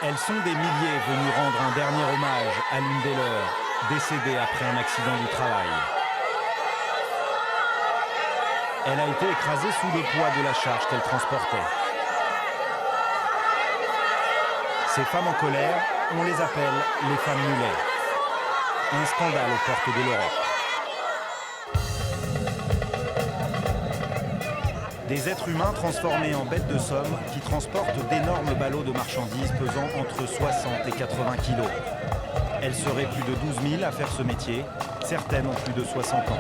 Elles sont des milliers venus rendre un dernier hommage à l'une des leurs, décédée après un accident du travail. Elle a été écrasée sous le poids de la charge qu'elle transportait. Ces femmes en colère, on les appelle les femmes mulets. Un scandale aux portes de l'Europe. Des êtres humains transformés en bêtes de somme qui transportent d'énormes ballots de marchandises pesant entre 60 et 80 kilos. Elles seraient plus de 12 000 à faire ce métier. Certaines ont plus de 60 ans.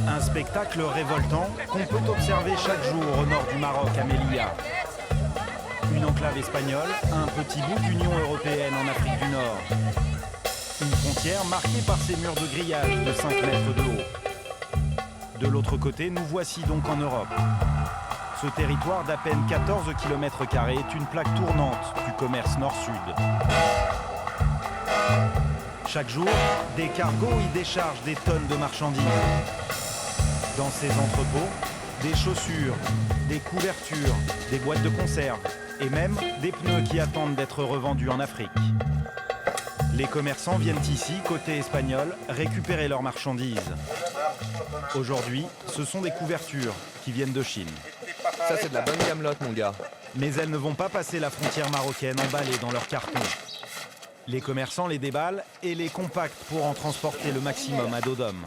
Un spectacle révoltant qu'on peut observer chaque jour au nord du Maroc, à Melilla. Une enclave espagnole, un petit bout d'Union européenne en Afrique du Nord. Une frontière marquée par ces murs de grillage de 5 mètres de haut. De l'autre côté, nous voici donc en Europe. Ce territoire d'à peine 14 km² est une plaque tournante du commerce nord-sud. Chaque jour, des cargos y déchargent des tonnes de marchandises. Dans ces entrepôts, des chaussures, des couvertures, des boîtes de conserve et même des pneus qui attendent d'être revendus en Afrique. Les commerçants viennent ici, côté espagnol, récupérer leurs marchandises. Aujourd'hui, ce sont des couvertures qui viennent de Chine. Ça, c'est de la bonne gamelote, mon gars. Mais elles ne vont pas passer la frontière marocaine emballées dans leurs cartons. Les commerçants les déballent et les compactent pour en transporter le maximum à dos d'homme.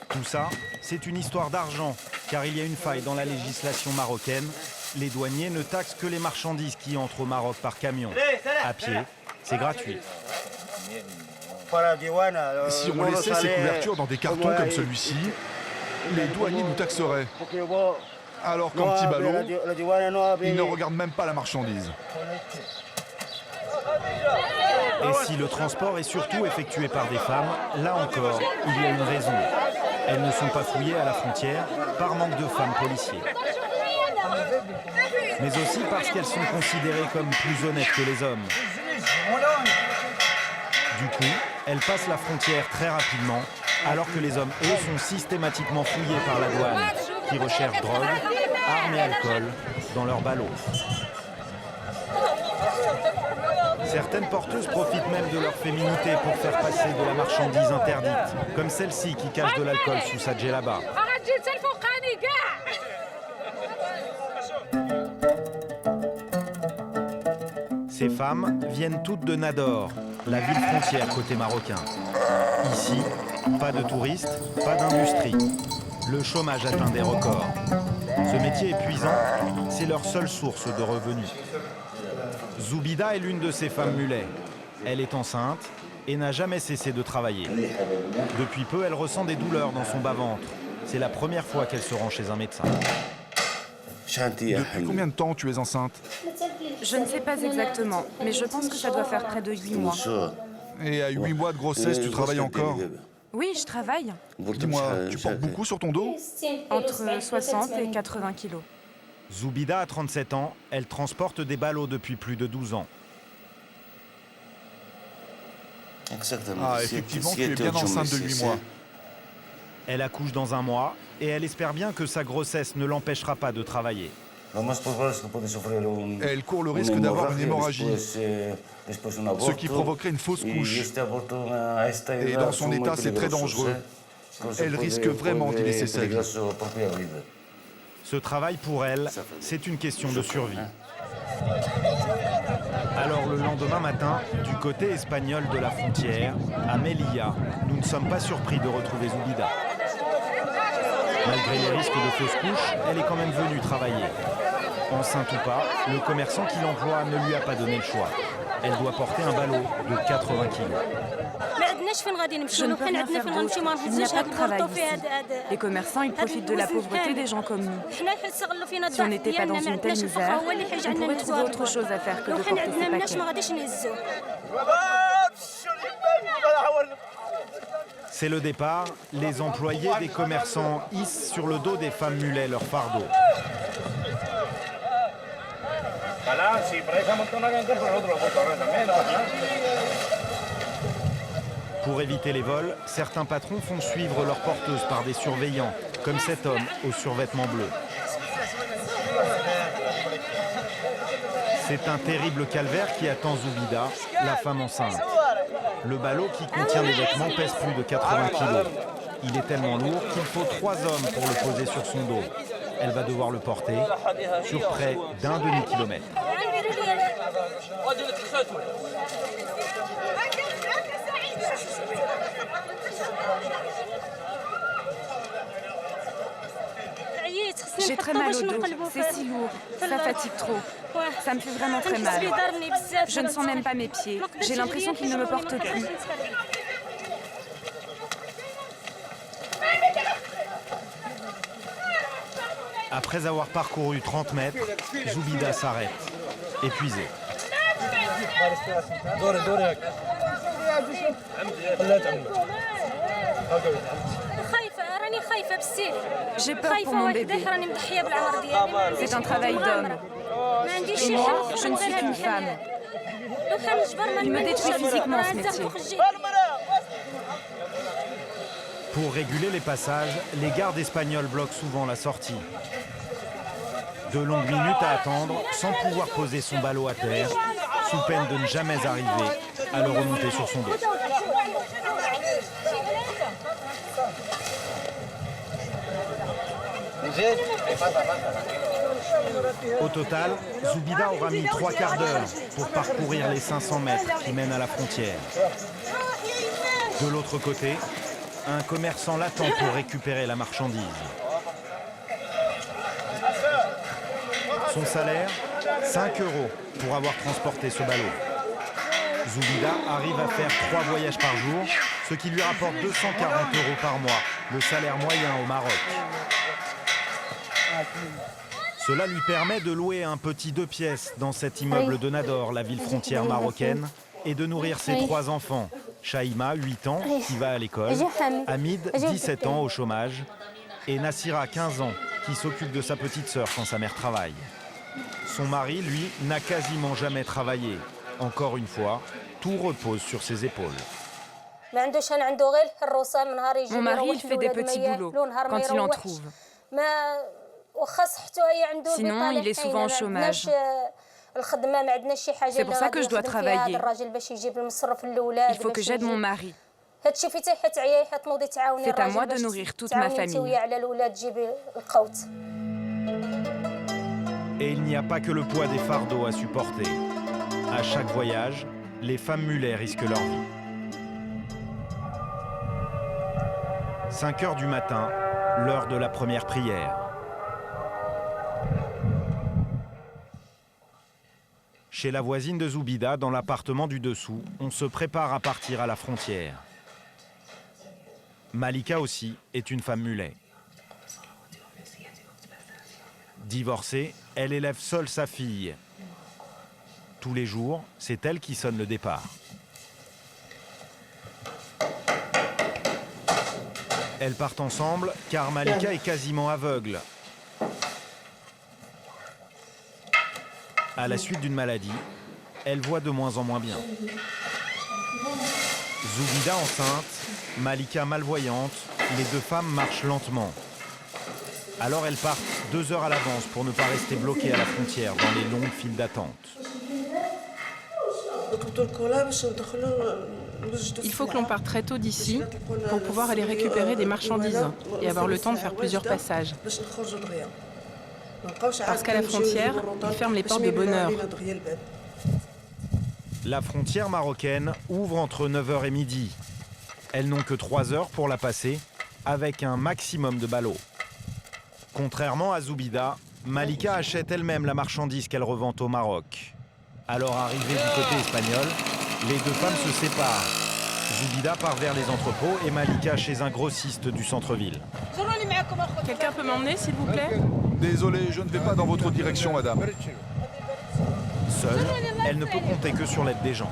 Tout ça, c'est une histoire d'argent, car il y a une faille dans la législation marocaine. Les douaniers ne taxent que les marchandises qui entrent au Maroc par camion. À pied, c'est gratuit. Si on laissait ces couvertures dans des cartons comme celui-ci, les douaniers nous taxeraient. Alors qu'en petit ballot, ils ne regardent même pas la marchandise. Et si le transport est surtout effectué par des femmes, là encore, il y a une raison. Elles ne sont pas fouillées à la frontière par manque de femmes policiers. Mais aussi parce qu'elles sont considérées comme plus honnêtes que les hommes. Du coup, elles passent la frontière très rapidement, alors que les hommes, eux, sont systématiquement fouillés par la douane, qui recherche drogue, armes et alcool dans leurs ballots. Certaines porteuses profitent même de leur féminité pour faire passer de la marchandise interdite, comme celle-ci qui cache de l'alcool sous sa djellaba. Ces femmes viennent toutes de Nador, la ville frontière côté marocain. Ici, pas de touristes, pas d'industrie. Le chômage atteint des records. Ce métier épuisant, c'est leur seule source de revenus. Zoubida est l'une de ces femmes mulets. Elle est enceinte et n'a jamais cessé de travailler. Depuis peu, elle ressent des douleurs dans son bas-ventre. C'est la première fois qu'elle se rend chez un médecin. Depuis combien de temps tu es enceinte? Je ne sais pas exactement, mais je pense que ça doit faire près de 8 mois. Et à 8 mois de grossesse, tu travailles encore? Oui, je travaille. Dis-moi, tu portes beaucoup sur ton dos? Entre 60 et 80 kilos. Zoubida a 37 ans, elle transporte des ballots depuis plus de 12 ans. Ah, effectivement, tu es bien enceinte de 8 mois. Elle accouche dans un mois et elle espère bien que sa grossesse ne l'empêchera pas de travailler. Elle court le risque d'avoir une hémorragie, ce qui provoquerait une fausse couche. Et dans son état, c'est très dangereux. Elle risque vraiment d'y laisser sa vie. Ce travail pour elle, c'est une question de survie. Alors le lendemain matin, du côté espagnol de la frontière, à Melilla, nous ne sommes pas surpris de retrouver Zoubida. Malgré les risques de fausse couche, elle est quand même venue travailler. Enceinte ou pas, le commerçant qui l'emploie ne lui a pas donné le choix. Elle doit porter un ballot de 80 kilos. Je ne peux rien faire d'autre. Il n'y a pas de travail ici. Les commerçants, ils profitent de la pauvreté des gens comme nous. Si on n'était pas dans une telle misère, on pourrait trouver autre chose à faire que de porter ces paquets. C'est le départ. Les employés des commerçants hissent sur le dos des femmes mulets leur fardeau. Pour éviter les vols, certains patrons font suivre leurs porteuses par des surveillants, comme cet homme au survêtement bleu. C'est un terrible calvaire qui attend Zoubida, la femme enceinte. Le ballot qui contient les vêtements pèse plus de 80 kilos. Il est tellement lourd qu'il faut 3 hommes pour le poser sur son dos. Elle va devoir le porter sur près d'un demi-kilomètre. J'ai très mal au dos, c'est si lourd, ça fatigue trop. Ça me fait vraiment très mal. Je ne sens même pas mes pieds, j'ai l'impression qu'ils ne me portent plus. Après avoir parcouru 30 mètres, Zoubida s'arrête, épuisée. J'ai peur pour mon bébé. C'est un travail d'homme. Et moi, je ne suis qu'une femme. Il me détruit physiquement ce métier. Pour réguler les passages, les gardes espagnols bloquent souvent la sortie. De longues minutes à attendre, sans pouvoir poser son ballot à terre, sous peine de ne jamais arriver à le remonter sur son dos. Au total, Zoubida aura mis 3 quarts d'heure pour parcourir les 500 mètres qui mènent à la frontière. De l'autre côté, un commerçant l'attend pour récupérer la marchandise. Son salaire, 5 € pour avoir transporté ce ballot. Zoubida arrive à faire 3 voyages par jour, ce qui lui rapporte 240 € par mois, le salaire moyen au Maroc. Cela lui permet de louer un petit 2 pièces dans cet immeuble de Nador, la ville frontière marocaine, et de nourrir ses 3 enfants. Shaïma, 8 ans, qui va à l'école, Hamid, 17 ans, au chômage, et Nassira, 15 ans, qui s'occupe de sa petite sœur quand sa mère travaille. Son mari, lui, n'a quasiment jamais travaillé. Encore une fois, tout repose sur ses épaules. Mon mari, il fait des petits boulots, quand il en trouve. Sinon, il est souvent au chômage. C'est pour ça que je dois travailler. Il faut que j'aide mon mari. C'est à moi de nourrir toute ma famille. Et il n'y a pas que le poids des fardeaux à supporter. À chaque voyage, les femmes mulets risquent leur vie. 5 heures du matin, l'heure de la première prière. Chez la voisine de Zoubida, dans l'appartement du dessous, on se prépare à partir à la frontière. Malika aussi est une femme mulet. Divorcée, elle élève seule sa fille. Tous les jours, c'est elle qui sonne le départ. Elles partent ensemble car Malika est quasiment aveugle. À la suite d'une maladie, elle voit de moins en moins bien. Zoubida enceinte, Malika malvoyante, les 2 femmes marchent lentement. Alors elles partent 2 heures à l'avance pour ne pas rester bloquées à la frontière dans les longues files d'attente. Il faut que l'on parte très tôt d'ici pour pouvoir aller récupérer des marchandises et avoir le temps de faire plusieurs passages. Parce qu'à la frontière, ils ferment les portes de bonne heure. La frontière marocaine ouvre entre 9h et midi. Elles n'ont que 3 heures pour la passer, avec un maximum de ballots. Contrairement à Zoubida, Malika achète elle-même la marchandise qu'elle revend au Maroc. Alors arrivée du côté espagnol, les 2 femmes se séparent. Zoubida part vers les entrepôts et Malika chez un grossiste du centre-ville. Quelqu'un peut m'emmener, s'il vous plaît? Désolé, je ne vais pas dans votre direction, madame. Seule, elle ne peut compter que sur l'aide des gens.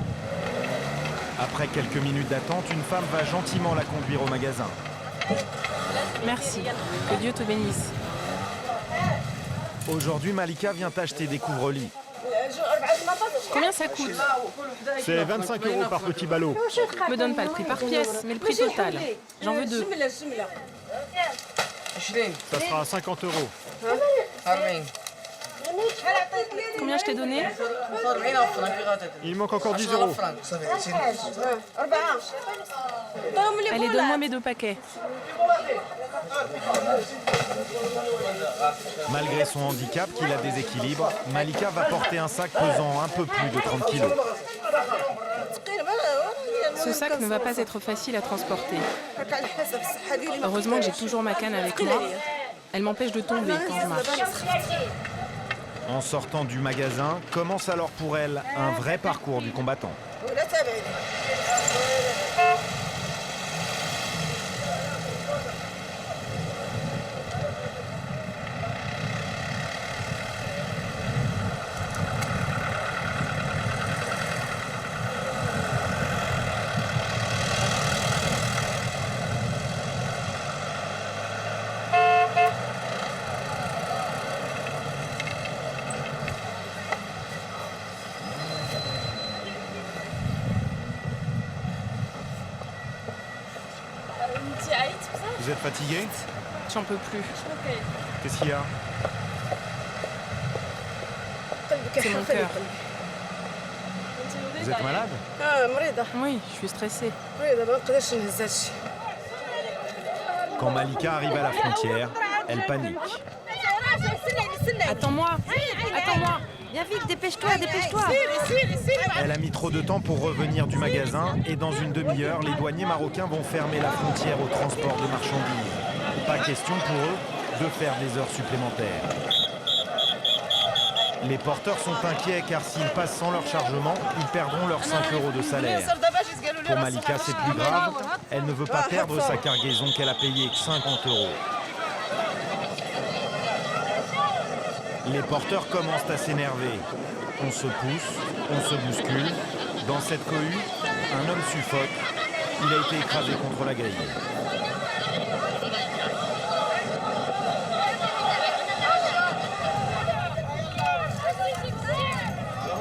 Après quelques minutes d'attente, une femme va gentiment la conduire au magasin. Merci. Que Dieu te bénisse. Aujourd'hui, Malika vient acheter des couvre-lits. Combien ça coûte? C'est 25 € par petit ballot. Me donne pas le prix par pièce, mais le prix total. J'en veux 2. Ça sera 50 €. Combien je t'ai donné? Il manque encore 10 €. Allez, donne-moi mes 2 paquets. Malgré son handicap qui la déséquilibre, Malika va porter un sac pesant un peu plus de 30 kilos. Ce sac ne va pas être facile à transporter. Heureusement que j'ai toujours ma canne avec moi. Elle m'empêche de tomber quand je marche. En sortant du magasin, commence alors pour elle un vrai parcours du combattant. Vous êtes fatigué? J'en peux plus. Qu'est-ce qu'il y a? C'est mon cœur. Vous êtes malade? Oui, je suis stressée. Quand Malika arrive à la frontière, elle panique. Attends-moi! Attends-moi! Viens vite, dépêche-toi, dépêche-toi. Elle a mis trop de temps pour revenir du magasin et dans une demi-heure, les douaniers marocains vont fermer la frontière au transport de marchandises. Pas question pour eux de faire des heures supplémentaires. Les porteurs sont inquiets car s'ils passent sans leur chargement, ils perdront leurs 5 € de salaire. Pour Malika, c'est plus grave. Elle ne veut pas perdre sa cargaison qu'elle a payée 50 €. Les porteurs commencent à s'énerver. On se pousse, on se bouscule. Dans cette cohue, un homme suffoque. Il a été écrasé contre la grille.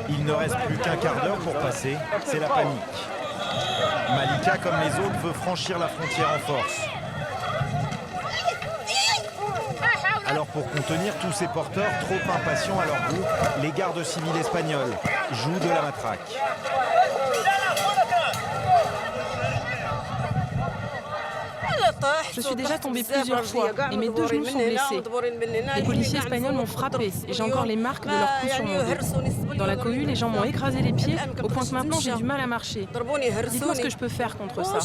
Il ne reste plus qu'un quart d'heure pour passer. C'est la panique. Malika, comme les autres, veut franchir la frontière en force. Alors pour contenir tous ces porteurs trop impatients à leur goût, les gardes civils espagnols jouent de la matraque. Je suis déjà tombée plusieurs fois et mes 2 genoux sont blessés. Les policiers espagnols m'ont frappée et j'ai encore les marques de leurs coups sur mon dos. Dans la cohue, les gens m'ont écrasé les pieds au point que maintenant j'ai du mal à marcher. Dites-moi ce que je peux faire contre ça.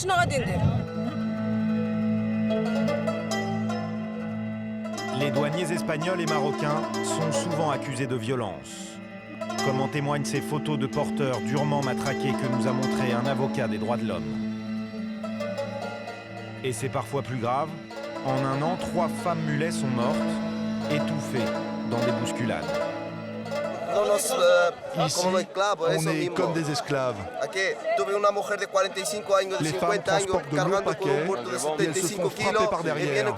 Les douaniers espagnols et marocains sont souvent accusés de violence. Comme en témoignent ces photos de porteurs durement matraqués que nous a montré un avocat des droits de l'homme. Et c'est parfois plus grave. En un an, 3 femmes mulets sont mortes, étouffées dans des bousculades. Ici, on est comme des esclaves. Les femmes transportent de lourds paquets et elles se font frapper par derrière.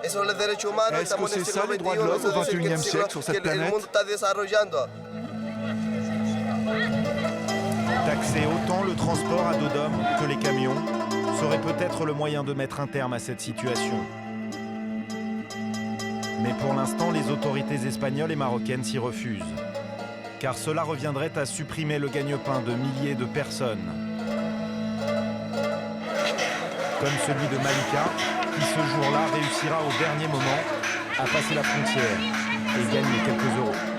Est-ce que c'est ça les droits de l'homme au XXIe siècle sur cette planète? Taxer autant le transport à dos d'hommes que les camions serait peut-être le moyen de mettre un terme à cette situation. Mais pour l'instant, les autorités espagnoles et marocaines s'y refusent. Car cela reviendrait à supprimer le gagne-pain de milliers de personnes. Comme celui de Malika, qui ce jour-là réussira au dernier moment à passer la frontière et gagner quelques euros.